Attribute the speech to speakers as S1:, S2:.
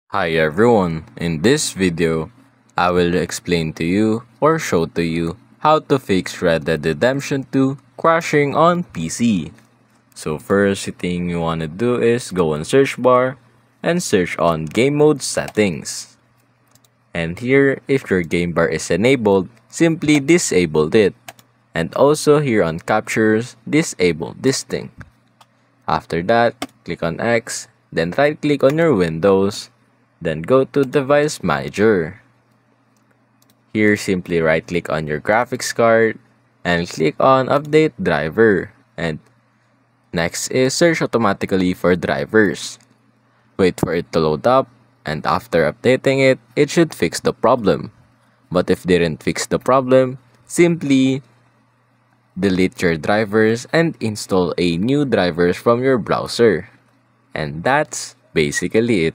S1: Hi everyone, in this video, I will explain to you or show to you how to fix Red Dead Redemption 2 crashing on PC. So first thing you want to do is go on search bar and search on game mode settings. And here, if your game bar is enabled, simply disable it. And also here on captures, disable this thing. After that, click on X, then right click on your Windows, then go to Device Manager. Here, simply right click on your graphics card and click on Update Driver. And next is search automatically for drivers. Wait for it to load up, and after updating it, it should fix the problem. But if didn't fix the problem, simply delete your drivers and install a new drivers from your browser. And that's basically it.